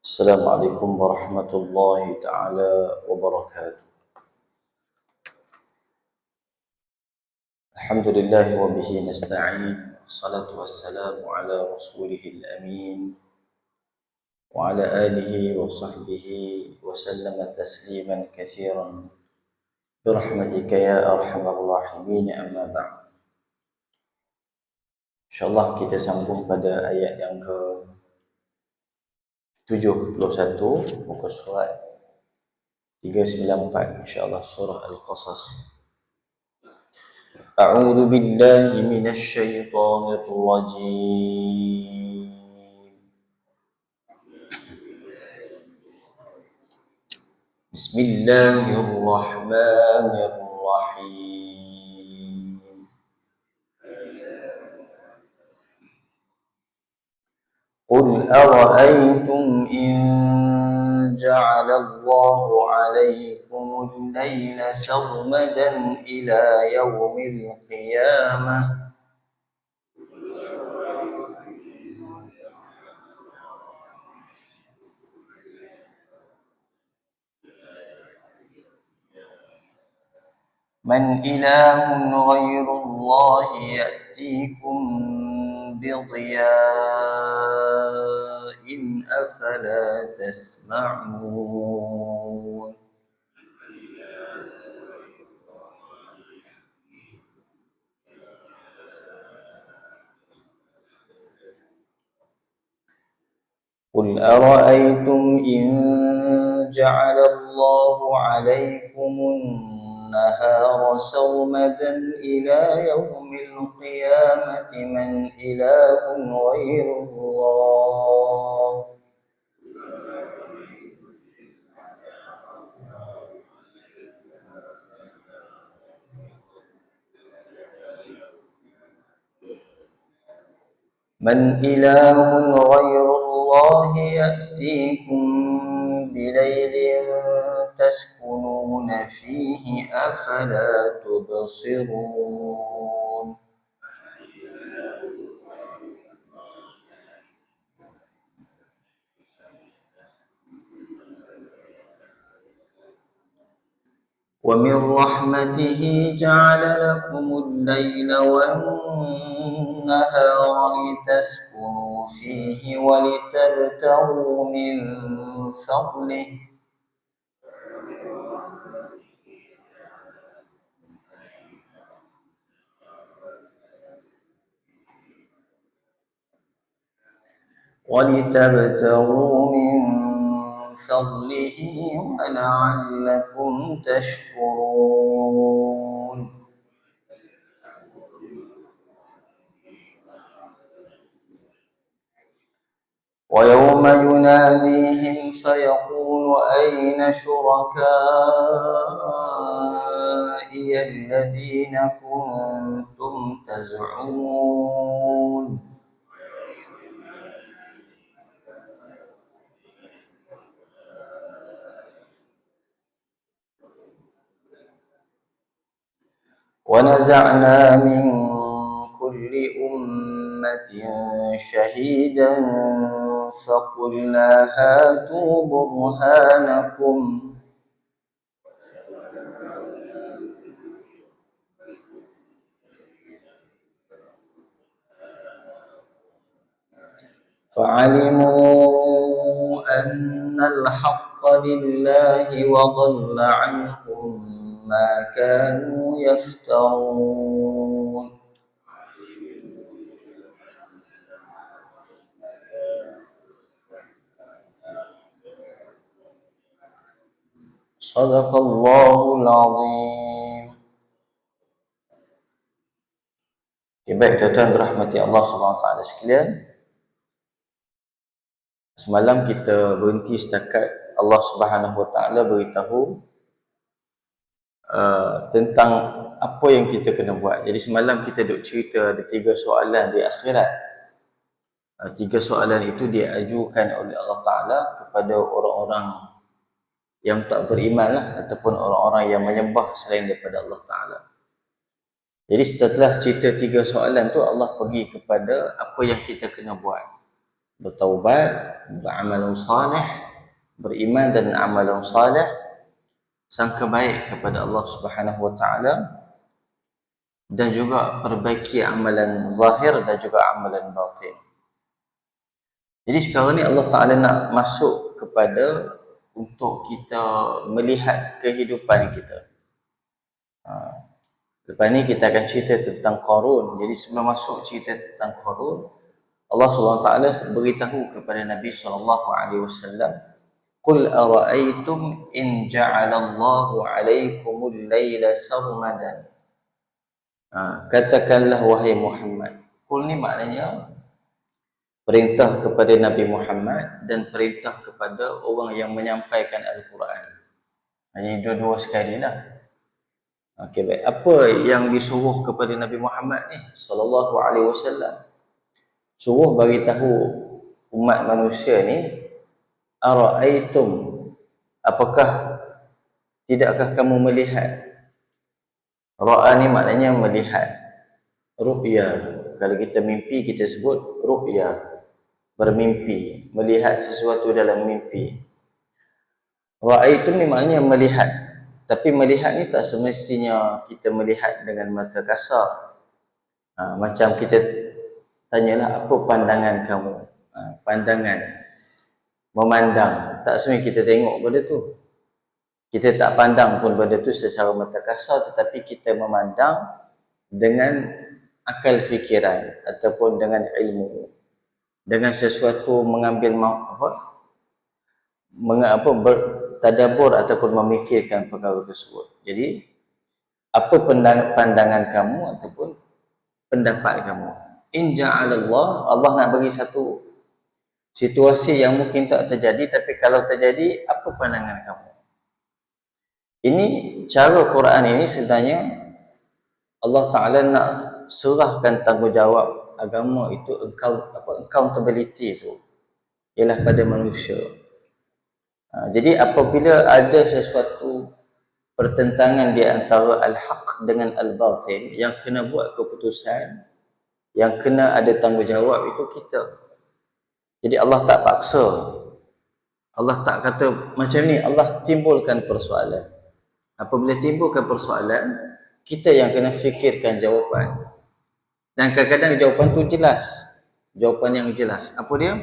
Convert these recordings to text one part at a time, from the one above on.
السلام عليكم ورحمة الله تعالى وبركاته. الحمد لله وبه نستعين، والصلاة والسلام على رسوله الأمين وعلى آله وصحبه وسلم تسليما كثيرا برحمتك يا أرحم الراحمين. أما بعد، InsyaAllah kita sambung pada ayat yang ke-71 muka surat 394, InsyaAllah surah Al-Qasas. أعوذ بالله من الشيطان الرجيم. بسم الله الرحمن الرحيم. قل أرأيتم إن جعل الله عليكم الليل سرمدا إلى يوم القيامة من إله غير الله يأتيكم بضياء أفلا تسمعون. قل أرأيتم إن جعل الله عليكم النهار سرمدا إلى يوم القيامة من إله غير الله يأتيكم بليل تسكنون فيه أفلا تبصرون. ومن رحمته جعل لكم الليل والنهار لتسكنوا فيه ولتبتغوا من فضله ولعلكم تشكرون. ويوم يناديهم فيقول أين شركائي الذين كنتم تزعمون. ونزعنا من كل أمة شهيدا فقلنا هاتوا برهانكم فعلموا أن الحق لله وضل عنهم ما كانوا يفترون. صدق الله العظيم. Baik tuan-tuan berahmati Allah SWT sekalian, semalam kita berhenti setakat Allah SWT beritahu tentang apa yang kita kena buat. Jadi semalam kita duk cerita ada 3 soalan di akhirat. 3 soalan itu diajukan oleh Allah Ta'ala kepada orang-orang yang tak beriman lah, ataupun orang-orang yang menyembah selain daripada Allah Ta'ala. Jadi setelah cerita 3 soalan tu, Allah pergi kepada apa yang kita kena buat. Bertaubat, beramal salih, beriman dan amal salih, sangka baik kepada Allah Subhanahu wa taala, dan juga perbaiki amalan zahir dan juga amalan batin. Jadi sekarang ni Allah Ta'ala nak masuk kepada untuk kita melihat kehidupan kita. Lepas ni kita akan cerita tentang Qarun. Jadi sebelum masuk cerita tentang Qarun, Allah SWT beritahu kepada Nabi SAW, "Qul ara'aytum in ja'alallahu 'alaykumul layla sarmadan." Katakanlah wahai Muhammad. Qul ni maknanya perintah kepada Nabi Muhammad dan perintah kepada orang yang menyampaikan Al-Quran. Hanya dua-dua sekali lah. Okey, baik. Apa yang disuruh kepada Nabi Muhammad ni sallallahu alaihi wasallam? Suruh bagi tahu umat manusia ni, ara'aitum, apakah tidakkah kamu melihat? Ra'a ni maknanya melihat. Ru'ya, kalau kita mimpi kita sebut ru'ya, bermimpi, melihat sesuatu dalam mimpi. Ra'aitum ni maknanya melihat. Tapi melihat ni tak semestinya kita melihat dengan mata kasar. Macam kita tanyalah, apa pandangan kamu? Pandangan, memandang. Tak semestinya kita tengok benda tu. Kita tak pandang pun benda tu secara mata kasar, tetapi kita memandang dengan akal fikiran ataupun dengan ilmu, dengan sesuatu mengambil bertadabbur ataupun memikirkan perkara tersebut. Jadi apa pandangan kamu ataupun pendapat kamu? In ja'alallah, Allah nak bagi satu situasi yang mungkin tak terjadi, tapi kalau terjadi, apa pandangan kamu? Ini cara Quran ini sebenarnya Allah Ta'ala nak serahkan tanggungjawab agama itu, accountability itu ialah pada manusia. Jadi apabila ada sesuatu pertentangan di antara al-haq dengan al-batil, yang kena buat keputusan, yang kena ada tanggungjawab itu kita. Jadi Allah tak paksa. Allah tak kata macam ni, Allah timbulkan persoalan. Apabila timbulkan persoalan, kita yang kena fikirkan jawapan. Dan kadang-kadang jawapan tu jelas. Jawapan yang jelas. Apa dia?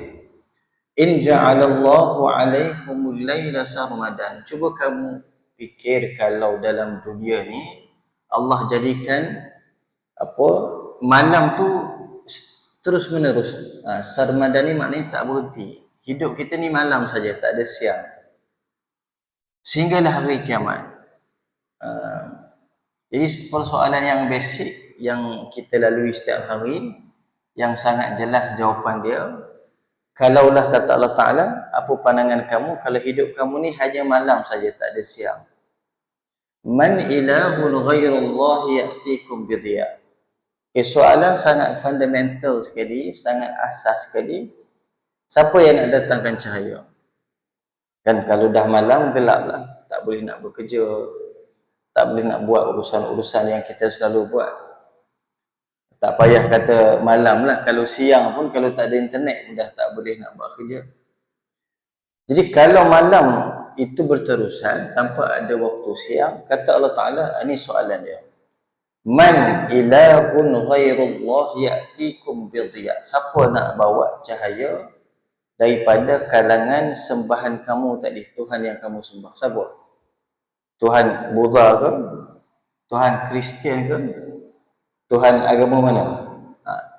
In ja'alallahu 'alaikumul layla sarmadan. Cuba kamu fikir kalau dalam dunia ni Allah jadikan malam tu terus menerus. Sarmadan ni maknanya tak berhenti. Hidup kita ni malam saja, tak ada siang. Sehinggalah hari kiamat. Jadi persoalan yang basic yang kita lalui setiap hari, yang sangat jelas jawapan dia, kalaulah kata Allah Ta'ala, apa pandangan kamu kalau hidup kamu ni hanya malam saja, tak ada siang? Man ilahun ghairullah ya'tikum bidhiya. Soalan sangat fundamental sekali, sangat asas sekali. Siapa yang nak datangkan cahaya? Kan kalau dah malam, gelap lah. Tak boleh nak bekerja, tak boleh nak buat urusan-urusan yang kita selalu buat. Tak payah kata malam lah, kalau siang pun kalau tak ada internet dah tak boleh nak buat kerja. Jadi kalau malam itu berterusan tanpa ada waktu siang, kata Allah Ta'ala, ini soalan dia. Man ilahun ghairullah ya'tikum bidhiya. Siapa nak bawa cahaya daripada kalangan sembahan kamu tadi, Tuhan yang kamu sembah? Siapa? Tuhan Buddha ke? Tuhan Kristian ke? Tuhan agama mana?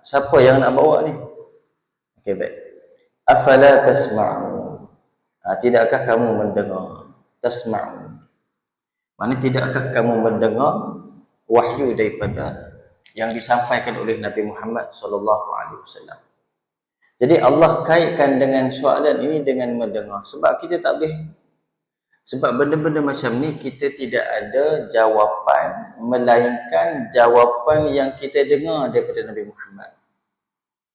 Siapa yang nak bawa ni? Okey, baik. Afala tasma'un. Tidakkah kamu mendengar? Tasma'un. Mana tidakkah kamu mendengar wahyu daripada yang disampaikan oleh Nabi Muhammad SAW? Jadi Allah kaitkan dengan soalan ini dengan mendengar. Sebab kita tak boleh, sebab benda-benda macam ni kita tidak ada jawapan melainkan jawapan yang kita dengar daripada Nabi Muhammad.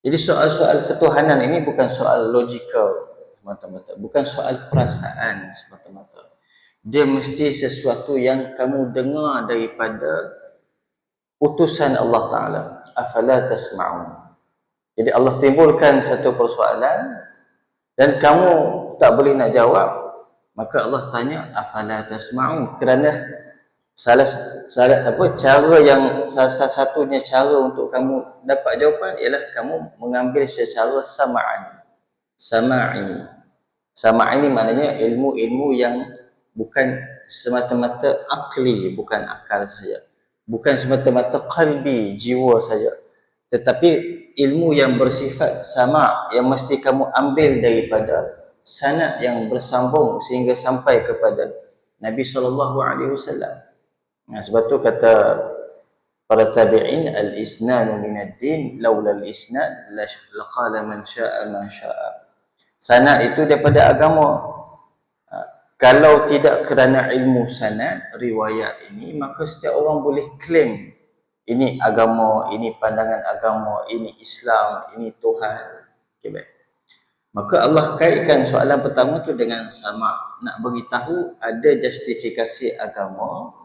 Jadi soal-soal ketuhanan ini bukan soal logikal semata-mata, bukan soal perasaan semata-mata. Dia mesti sesuatu yang kamu dengar daripada utusan Allah Ta'ala. Afala tasma'un. Jadi Allah timbulkan satu persoalan, dan kamu tak boleh nak jawab, maka Allah tanya afala tasma'un, kerana salah satunya cara untuk kamu dapat jawapan ialah kamu mengambil secara sama'i ini maknanya ilmu-ilmu yang bukan semata-mata akli, bukan akal saja, bukan semata-mata qalbi, jiwa saja, tetapi ilmu yang bersifat sama, yang mesti kamu ambil daripada sanad yang bersambung sehingga sampai kepada Nabi SAW. Sebab tu kata para tabi'in, al-isnanu minad din, laula al-isnad laqala man syaa ma syaa. Sanad itu daripada agama. Kalau tidak kerana ilmu sanad, riwayat ini, maka setiap orang boleh claim ini agama, ini pandangan agama, ini Islam, ini Tuhan. Okay, baik. Maka Allah kaitkan soalan pertama tu dengan sama, nak beritahu ada justifikasi agama.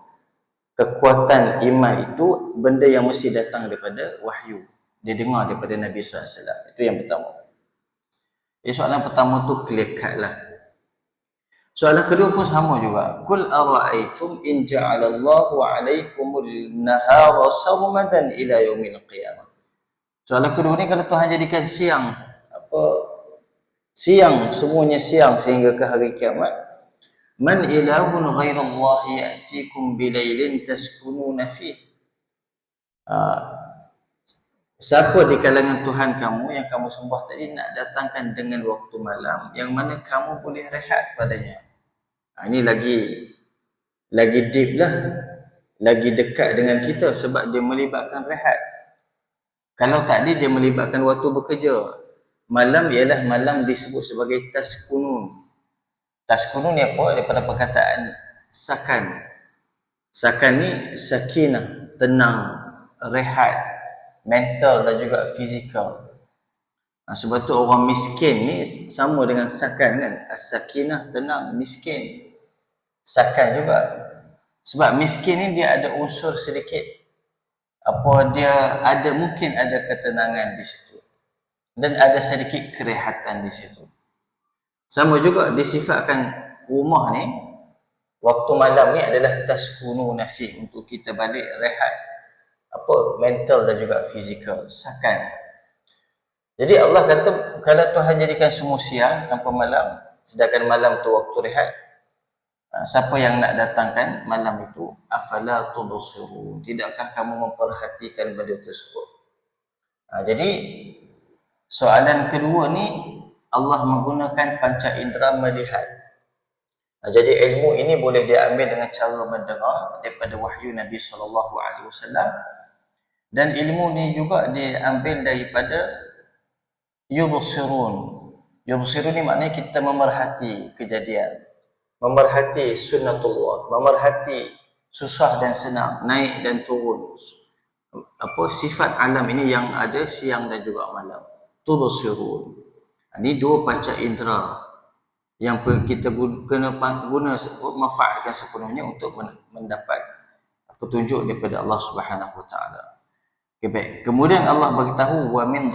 Kekuatan iman itu benda yang mesti datang daripada wahyu, dia dengar daripada Nabi SAW. Itu yang pertama. Soalan pertama tu clear cut lah. Soalan kedua pun sama juga. Qul ara'aytum in ja'alallahu 'alaikumul nahara sarmadan ila yaumil qiyamah. Soalan kedua ni, kalau Tuhan jadikan siang, siang, semuanya siang sehingga ke hari kiamat, man ilahun ghairallahi ya'tikum bilailin taskununa fih. Siapa di kalangan Tuhan kamu yang kamu sembah tadi nak datangkan dengan waktu malam yang mana kamu boleh rehat padanya. Ini lagi deep lah, lagi dekat dengan kita sebab dia melibatkan rehat. Kalau tadi dia melibatkan waktu bekerja. Malam ialah malam disebut sebagai taskunun. Taskunun ni apa? Daripada perkataan sakan. Sakan ni sakinah, tenang, rehat, mental dan juga fizikal. Sebab tu orang miskin ni sama dengan sakan kan? As-sakinah, tenang, miskin. Sakan juga. Sebab miskin ni dia ada unsur sedikit, dia ada, mungkin ada ketenangan di situ. Dan ada sedikit kerehatan di situ. Sama juga disifatkan rumah ni, waktu malam ni adalah taskunu nafih, untuk kita balik rehat, mental dan juga fizikal, sakan. Jadi Allah kata, kalau Tuhan jadikan semua siang tanpa malam, sedangkan malam tu waktu rehat, siapa yang nak datangkan malam itu? Afala tubsirun, tidakkah kamu memperhatikan benda tersebut? Jadi soalan kedua ni, Allah menggunakan panca indera melihat. Jadi ilmu ini boleh diambil dengan cara mendengar daripada wahyu Nabi SAW, dan ilmu ni juga diambil daripada yubsirun. Yubsirun ni maknanya kita memerhati kejadian, memerhati sunnatullah, memerhati susah dan senang, naik dan turun, sifat alam ini yang ada siang dan juga malam. Tubsirun. Ini dua panca indera yang kita kena guna manfaatkan sepenuhnya untuk mendapat petunjuk daripada Allah Subhanahu Wa Taala. Okay, baik. Kemudian Allah beritahu wa min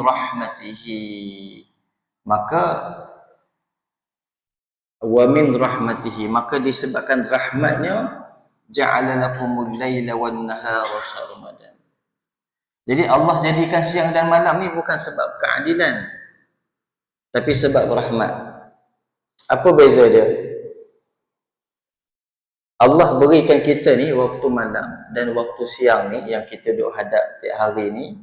rahmatihi, maka disebabkan rahmatnya ja'ala lakumul laila wan nahara sarmadan. Jadi Allah jadikan siang dan malam ni bukan sebab keadilan, tapi sebab rahmat. Apa beza dia? Allah berikan kita ni waktu malam dan waktu siang ni yang kita duduk hadap tiap hari ni,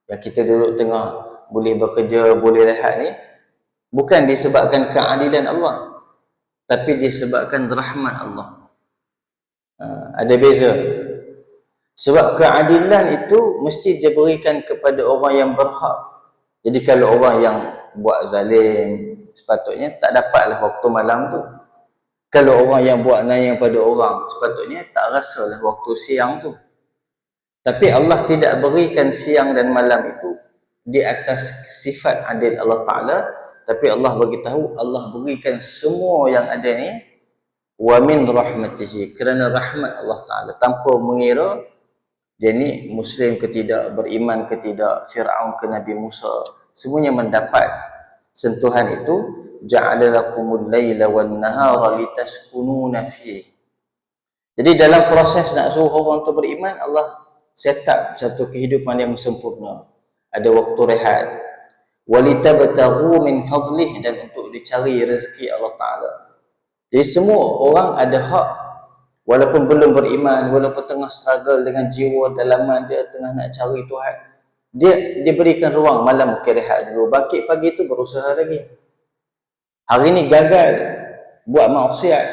yang kita duduk tengah boleh bekerja, boleh rehat ni, bukan disebabkan keadilan Allah, tapi disebabkan rahmat Allah. Ada beza. Sebab keadilan itu mesti diberikan kepada orang yang berhak. Jadi kalau orang yang buat zalim, sepatutnya tak dapatlah waktu malam tu. Kalau orang yang buat nayang pada orang, sepatutnya tak rasalah waktu siang tu. Tapi Allah tidak berikan siang dan malam itu di atas sifat adil Allah Ta'ala, tapi Allah beritahu, Allah berikan semua yang ada ni wa min rahmatihi, kerana rahmat Allah Ta'ala, tanpa mengira dia ni Muslim ke tidak, beriman ke tidak, Fir'aun ke Nabi Musa, semuanya mendapat sentuhan itu ja'ala lakumul laila wan nahara litaskununa fihi. Jadi dalam proses nak suruh orang tu beriman, Allah set up satu kehidupan yang sempurna. Ada waktu rehat. Walitabtaghu min fadlih, dan untuk dicari rezeki Allah Ta'ala. Jadi semua orang ada hak, walaupun belum beriman, walaupun tengah struggle dengan jiwa dalaman dia, tengah nak cari Tuhan, dia berikan ruang malam mungkin rehat dulu, bangkit pagi tu berusaha lagi. Hari ni gagal buat maksiat,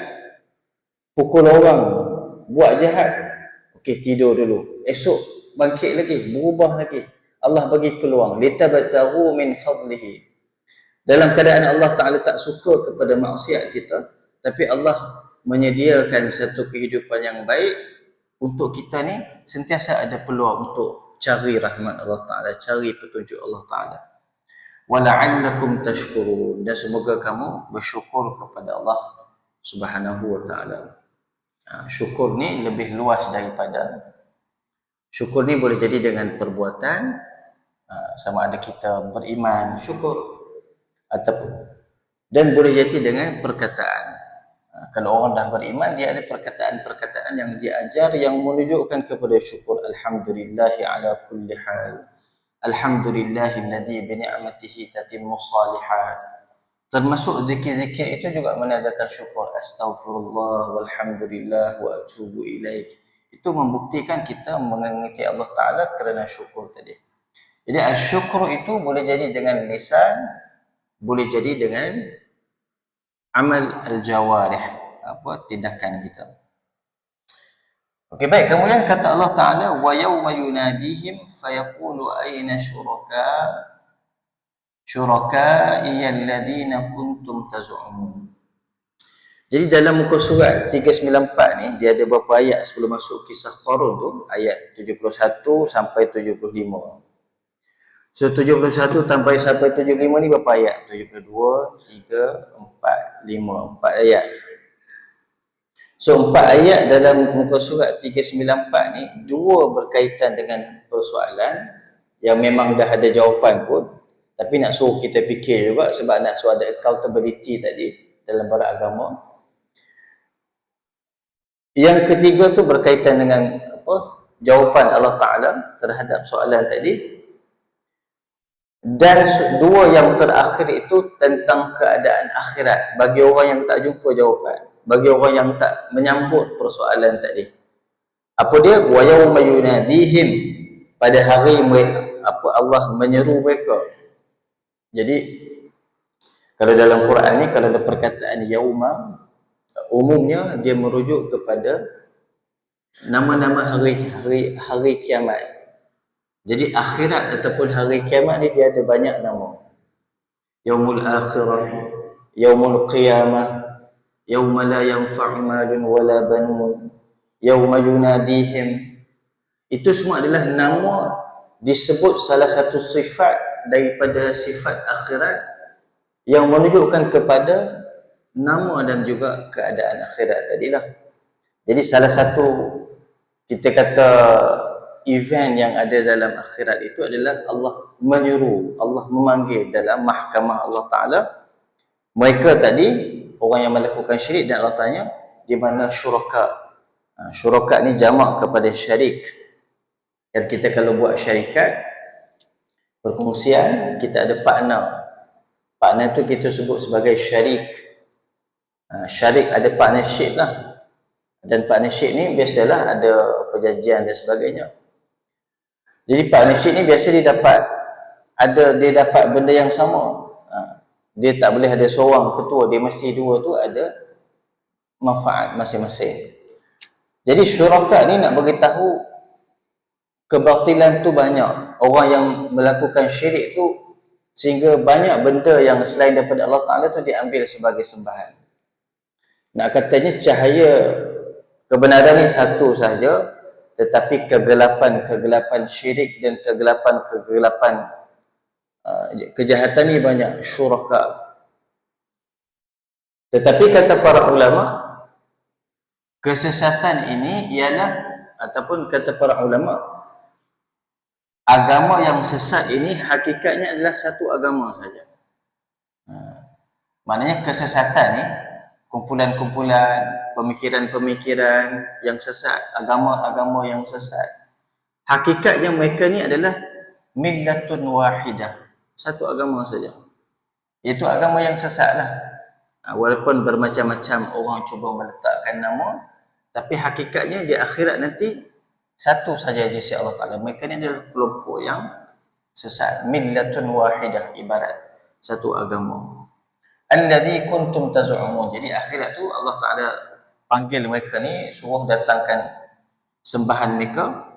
pukul orang, buat jahat, okey tidur dulu, esok bangkit lagi, berubah lagi. Allah bagi peluang, litabtaghu min fadlihi. Dalam keadaan Allah Ta'ala tak suka kepada maksiat kita, tapi Allah menyediakan satu kehidupan yang baik untuk kita ni sentiasa ada peluang untuk cari rahmat Allah Ta'ala, cari petunjuk Allah Ta'ala. Wala'allakum tashkurun, dan semoga kamu bersyukur kepada Allah Subhanahu wa Ta'ala. Syukur ni lebih luas daripada, syukur ni boleh jadi dengan perbuatan, sama ada kita beriman, syukur, ataupun, dan boleh jadi dengan perkataan. Kalau orang dah beriman, dia ada perkataan-perkataan yang dia ajar yang menunjukkan kepada syukur. Alhamdulillahi ala kulli hal, alhamdulillahilladzi bi ni'matihi tatimmu shalihat. Termasuk zikir-zikir itu juga menandakan syukur. Astaghfirullah walhamdulillah wa atubu ilaih. Itu membuktikan kita mengingati Allah Ta'ala kerana syukur tadi. Jadi syukur itu boleh jadi dengan lisan, boleh jadi dengan amal al-jawarih, tindakan kita. Okey, baik. Kemudian kata Allah Ta'ala, wa yawma yunadihim fayaqulu ayna syuraka'i alladhina kuntum taz'umun. Jadi dalam muka surat 394 ni, dia ada beberapa ayat sebelum masuk kisah Qarun tu, ayat 71 sampai 75. So 71 sampai 75 ni berapa ayat? 72, 3, 4, 5, 4 ayat. So 4 ayat dalam muka surat 394 ni, 2 berkaitan dengan persoalan yang memang dah ada jawapan pun, tapi nak suruh kita fikir juga, sebab nak suruh ada accountability tadi dalam beragama. Yang ketiga tu berkaitan dengan jawapan Allah Ta'ala terhadap soalan tadi. Dan 2 yang terakhir itu tentang keadaan akhirat bagi orang yang tak jumpa jawapan, bagi orang yang tak menyambut persoalan tadi. Apa dia? Wa yawma yunadihim, pada hari Allah menyeru mereka. Jadi kalau dalam Quran ni, kalau ada perkataan yauma, umumnya dia merujuk kepada nama-nama hari kiamat. Jadi akhirat ataupun hari kiamat ni dia ada banyak nama. Yaumul akhirah, yaumul qiyamah, yauma la yanfa'u malun wala banun, yauma yunadihim. Itu semua adalah nama disebut salah satu sifat daripada sifat akhirat yang menunjukkan kepada nama dan juga keadaan akhirat tadilah. Jadi salah satu, kita kata, event yang ada dalam akhirat itu adalah Allah menyuruh, Allah memanggil dalam mahkamah Allah Ta'ala mereka tadi, orang yang melakukan syirik, dan Allah tanya di mana syuraka. Syuraka ni jamak kepada syarik. Dan kita kalau buat syarikat, perkongsian, kita ada partner. Partner tu kita sebut sebagai syarik. Syarik ada partnership lah. Dan partnership ni biasalah ada perjanjian dan sebagainya. Jadi partnership ni biasa dia dapat benda yang sama. Dia tak boleh ada seorang ketua, dia mesti dua tu ada manfaat masing-masing. Jadi syuraka ni nak beritahu kebatilan tu banyak. Orang yang melakukan syirik tu, sehingga banyak benda yang selain daripada Allah Ta'ala tu diambil sebagai sembahan. Nak katanya cahaya kebenaran ni satu sahaja, tetapi kegelapan syirik dan kegelapan kejahatan ni banyak, syuraka. Tetapi kata para ulama, kesesatan ini ialah, ataupun kata para ulama, agama yang sesat ini hakikatnya adalah satu agama saja. Maknanya kesesatan ni kumpulan-kumpulan, pemikiran-pemikiran yang sesat, agama-agama yang sesat. Hakikatnya mereka ni adalah millatun wahidah, satu agama saja. Itu agama yang sesat lah. Walaupun bermacam-macam orang cuba meletakkan nama, tapi hakikatnya di akhirat nanti satu saja di sisi Allah Ta'ala. Mereka ni adalah kelompok yang sesat. Millatun wahidah, ibarat satu agama. Alladhi kuntum taz'umun. Jadi akhirat tu Allah Ta'ala panggil mereka ni, suruh datangkan sembahan mereka.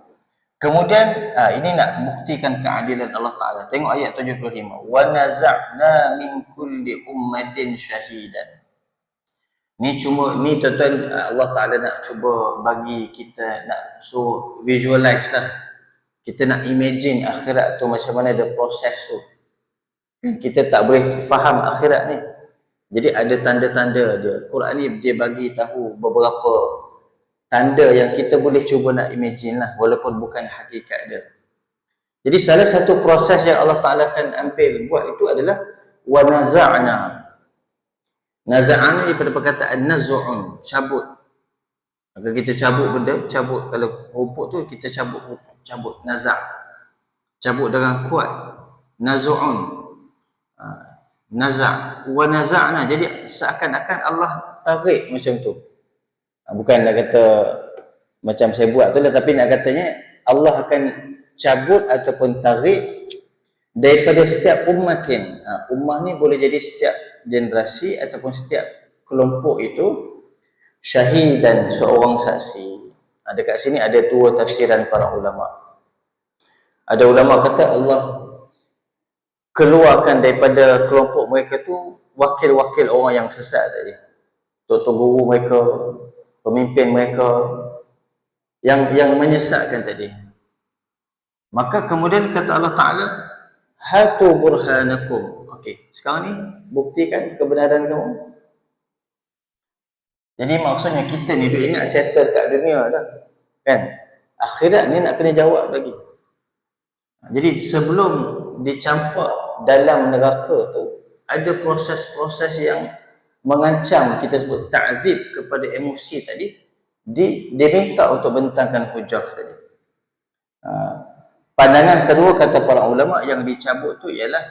Kemudian ini nak buktikan keadilan Allah Ta'ala. Tengok ayat 75. Wa naza'na min kulli ummatin syahidan. Ni tuan-tuan, Allah Ta'ala nak cuba bagi kita, nak suruh visualize lah. Kita nak imagine akhirat tu macam mana ada proses tu. Kita tak boleh faham akhirat ni. Jadi ada tanda-tanda dia. Quran ni dia bagi tahu beberapa tanda yang kita boleh cuba nak imagine lah, walaupun bukan hakikat dia. Jadi salah satu proses yang Allah Ta'ala akan ambil buat itu adalah wa naza'na. Naza'na daripada perkataan naz'un, cabut. Maka kita cabut benda, cabut. Kalau rumput tu kita cabut, naza'. Cabut dengan kuat. Naz'un. Naza' wa naza'na. Jadi seakan-akan Allah tarik macam tu. Bukan nak kata macam saya buat tu lah, tapi nak katanya Allah akan cabut ataupun tarik daripada setiap ummatin. Ummah ni boleh jadi setiap generasi ataupun setiap kelompok itu syahidan, seorang saksi. Dekat sini ada dua tafsiran para ulama. Ada ulama kata Allah keluarkan daripada kelompok mereka tu wakil-wakil orang yang sesat tadi, tok guru mereka, pemimpin mereka yang menyesatkan tadi. Maka kemudian kata Allah Ta'ala, hatu burhanakum. Okey, sekarang ni buktikan kebenaran kamu. Jadi maksudnya kita ni duk ingat settle kat dunia dah, kan? Akhirat ni nak kena jawab lagi. Jadi sebelum dicampak dalam neraka tu, ada proses-proses yang mengancam, kita sebut ta'zib kepada emosi tadi, diminta untuk bentangkan hujah tadi. Pandangan kedua kata para ulama, yang dicabut tu ialah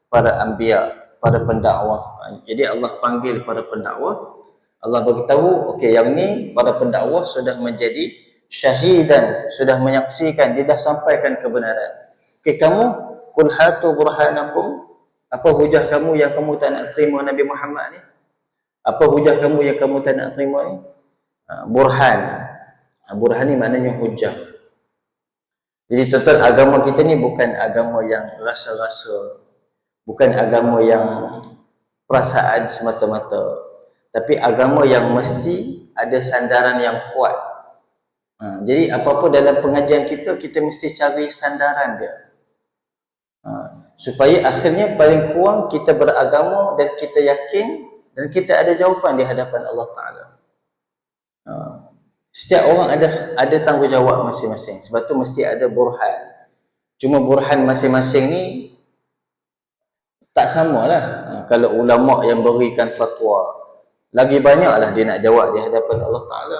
para anbiya, para pendakwah. Jadi Allah panggil para pendakwah, Allah beritahu, okey, yang ni para pendakwah sudah menjadi syahidan, sudah menyaksikan, dia dah sampaikan kebenaran. Okey, kamu kul hatu burhanakum, apa hujah kamu yang kamu tak nak terima Nabi Muhammad ni? Apa hujah kamu yang kamu tak nak terima ni? Burhan. Burhan ni maknanya hujah. Jadi tuan-tuan, agama kita ni bukan agama yang rasa-rasa, bukan agama yang perasaan semata-mata, tapi agama yang mesti ada sandaran yang kuat. Jadi apa-apa dalam pengajian kita, kita mesti cari sandaran dia. Supaya akhirnya paling kurang kita beragama dan kita yakin dan kita ada jawapan di hadapan Allah Ta'ala. Setiap orang ada tanggungjawab masing-masing. Sebab tu mesti ada burhan. Cuma burhan masing-masing ni tak samalah. Kalau ulama yang berikan fatwa, lagi banyaklah dia nak jawab di hadapan Allah Ta'ala.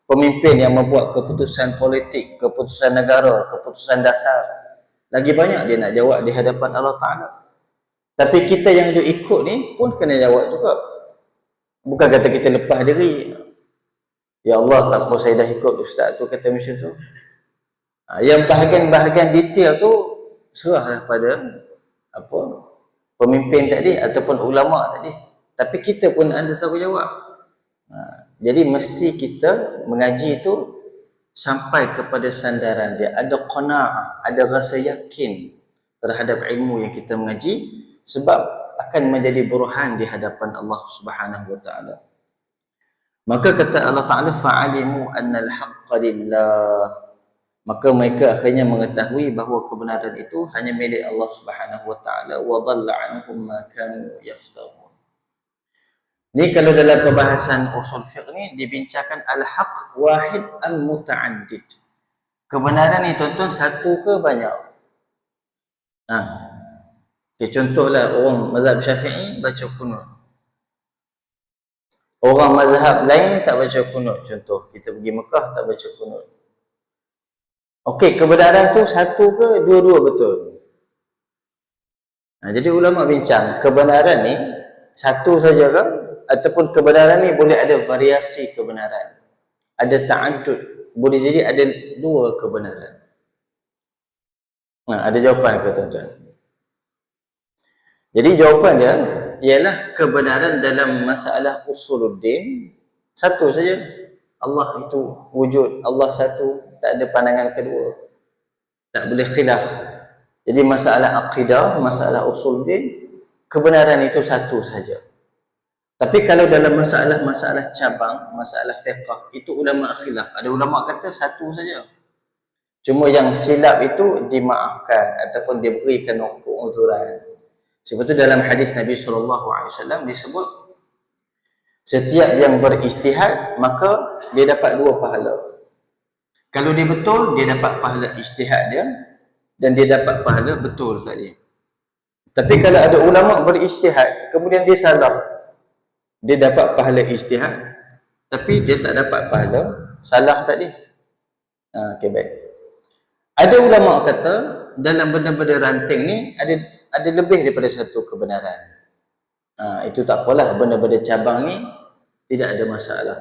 Pemimpin yang membuat keputusan politik, keputusan negara, keputusan dasar, lagi banyak dia nak jawab di hadapan Allah Ta'ala. Tapi kita yang duk ikut ni pun kena jawab juga. Bukan kata kita lepas diri. Ya Allah, tak apa, saya dah ikut ustaz tu kata macam tu. Yang bahagian-bahagian detail tu serahlah pada pemimpin tadi ataupun ulama tadi. Tapi kita pun ada tanggungjawab. Jadi mesti kita mengaji tu sampai kepada sandaran dia, ada qanaah, ada rasa yakin terhadap ilmu yang kita mengaji, sebab akan menjadi burhan di hadapan Allah Subhanahu wa Ta'ala. Maka kata Allah Ta'ala, fa'alimu annal haqqa lillah. Maka mereka akhirnya mengetahui bahawa kebenaran itu hanya milik Allah Subhanahu wa Ta'ala, wa dhalla anhum ma kanu yaftarun. Ni kalau dalam perbahasan usul fiqh ni dibincangkan al-haq wahid al-muta'addid. Kebenaran ni tuan-tuan satu ke banyak? Okay, contohlah orang mazhab Syafi'i baca kunut. Orang mazhab lain tak baca kunut. Contoh, kita pergi Mekah tak baca kunut. Okey, kebenaran tu satu ke dua-dua betul? Jadi ulama bincang, kebenaran ni satu saja ke? Ataupun kebenaran ni boleh ada variasi kebenaran. Ada ta'addud. Boleh jadi ada dua kebenaran. Ada jawapan ke tuan-tuan? Jadi jawapan dia ialah kebenaran dalam masalah usuluddin satu saja. Allah itu wujud, Allah satu, tak ada pandangan kedua. Tak boleh khilaf. Jadi masalah akidah, masalah usuluddin, kebenaran itu satu saja. Tapi kalau dalam masalah cabang, masalah fiqh, itu ulama khilaf. Ada ulama kata satu saja. Cuma yang silap itu dimaafkan ataupun diberikan uzuran. Sebab itu dalam hadis Nabi SAW disebut setiap yang beristihad maka dia dapat dua pahala. Kalau dia betul, dia dapat pahala istihad dia dan dia dapat pahala betul tadi. Tapi kalau ada ulama beristihad kemudian dia salah, dia dapat pahala istihad tapi dia tak dapat pahala salah tadi. Okey, baik. Ada ulama kata dalam benda-benda ranting ni ada lebih daripada satu kebenaran. Itu tak apalah, benda-benda cabang ni tidak ada masalah.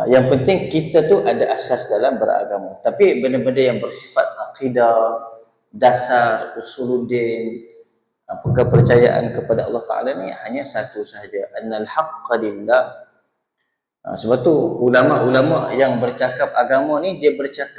Yang penting kita tu ada asas dalam beragama. Tapi benda-benda yang bersifat akidah, dasar, usuluddin, kepercayaan kepada Allah Ta'ala ni hanya satu sahaja. Annal haqqa lillah. Sebab tu ulama-ulama yang bercakap agama ni dia bercakap